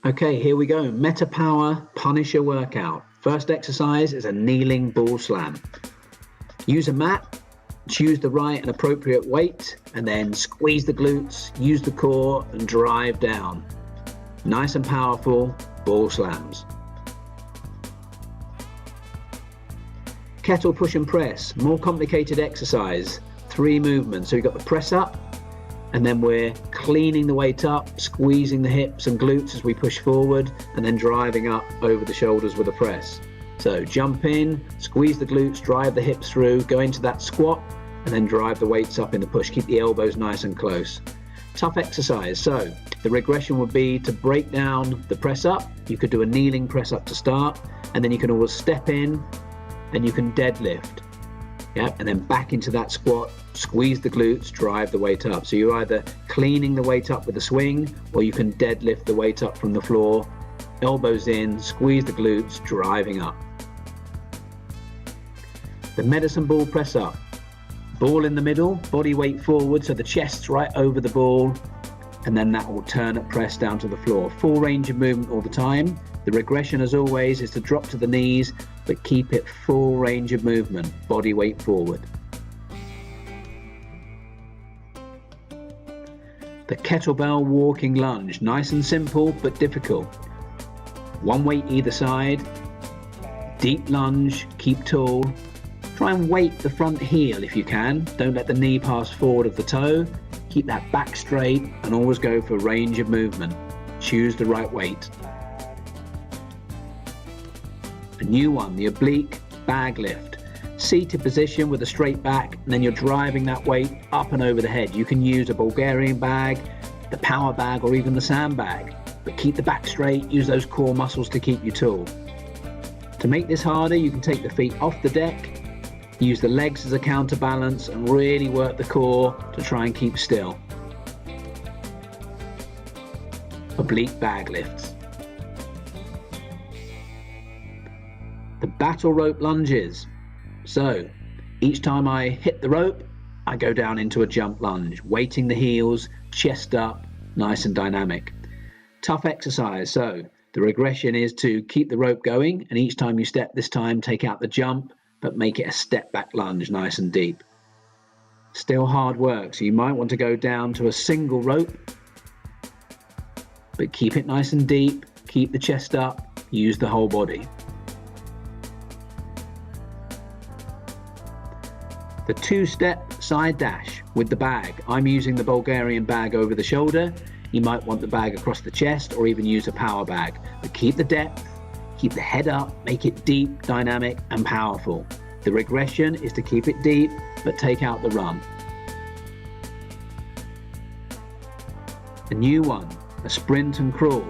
Okay, here we go. MetaPWR Punisher workout. First exercise is a kneeling ball slam. Use a mat, choose the right and appropriate weight, and then squeeze the glutes, use the core, and drive down. Nice and powerful ball slams. Kettle push and press, more complicated exercise. 3 movements. So you've got the press up, and then we're cleaning the weight up, squeezing the hips and glutes as we push forward, and then driving up over the shoulders with a press. So jump in, squeeze the glutes, drive the hips through, go into that squat, and then drive the weights up in the push. Keep the elbows nice and close. Tough exercise. So the regression would be to break down the press up. You could do a kneeling press up to start, and then you can always step in, and you can deadlift. Yeah, and then back into that squat, squeeze the glutes, drive the weight up. So you're either cleaning the weight up with a swing, or you can deadlift the weight up from the floor, elbows in, squeeze the glutes, driving up. The medicine ball press up. Ball in the middle, body weight forward, so the chest's right over the ball, and then that alternate press down to the floor. Full range of movement all the time. The regression, as always, is to drop to the knees, but keep it full range of movement, body weight forward. The kettlebell walking lunge, nice and simple, but difficult. 1 weight either side, deep lunge, keep tall. Try and weight the front heel if you can. Don't let the knee pass forward of the toe. Keep that back straight and always go for range of movement. Choose the right weight. A new one, the oblique bag lift. Seated position with a straight back, and then you're driving that weight up and over the head. You can use a Bulgarian bag, the power bag, or even the sandbag, but keep the back straight, use those core muscles to keep you tall. To make this harder, you can take the feet off the deck, use the legs as a counterbalance, and really work the core to try and keep still. Oblique bag lifts. The battle rope lunges. So each time I hit the rope, I go down into a jump lunge, weighting the heels, chest up, nice and dynamic. Tough exercise. So the regression is to keep the rope going, and each time you step, this time take out the jump, but make it a step back lunge, nice and deep. Still hard work, so you might want to go down to a single rope, but keep it nice and deep, keep the chest up, use the whole body. The 2-step side dash with the bag. I'm using the Bulgarian bag over the shoulder. You might want the bag across the chest, or even use a power bag. But keep the depth, keep the head up, make it deep, dynamic, and powerful. The regression is to keep it deep, but take out the run. A new one, a sprint and crawl.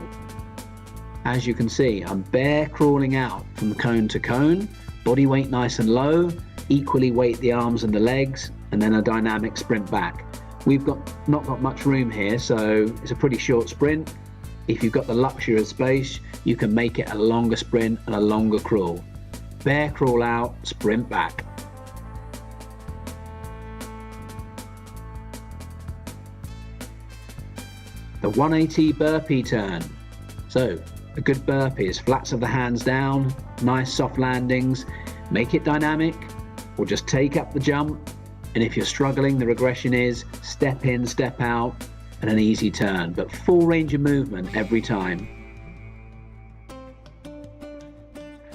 As you can see, I'm bear crawling out from cone to cone, body weight nice and low, equally weight the arms and the legs, and then a dynamic sprint back. We've not got much room here, so it's a pretty short sprint. If you've got the luxury of space, you can make it a longer sprint and a longer crawl. Bear crawl out, sprint back. The 180 burpee turn. So a good burpee is flats of the hands down, nice soft landings. Make it dynamic, or just take up the jump, and if you're struggling, the regression is step in, step out, and an easy turn, but full range of movement every time.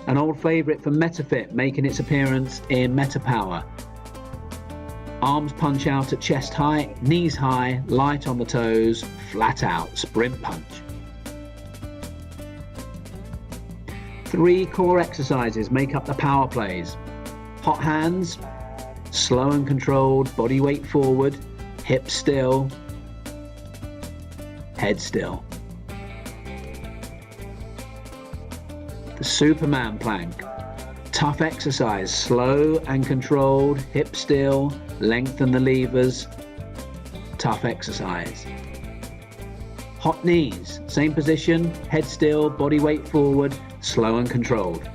An old favourite for MetaFit making its appearance in MetaPWR. Arms punch out at chest height, knees high, light on the toes, flat out, sprint punch. 3 core exercises make up the power plays. Hot hands, slow and controlled, body weight forward, hips still, head still. The Superman plank, tough exercise, slow and controlled, hip still, lengthen the levers, tough exercise. Hot knees, same position, head still, body weight forward, slow and controlled.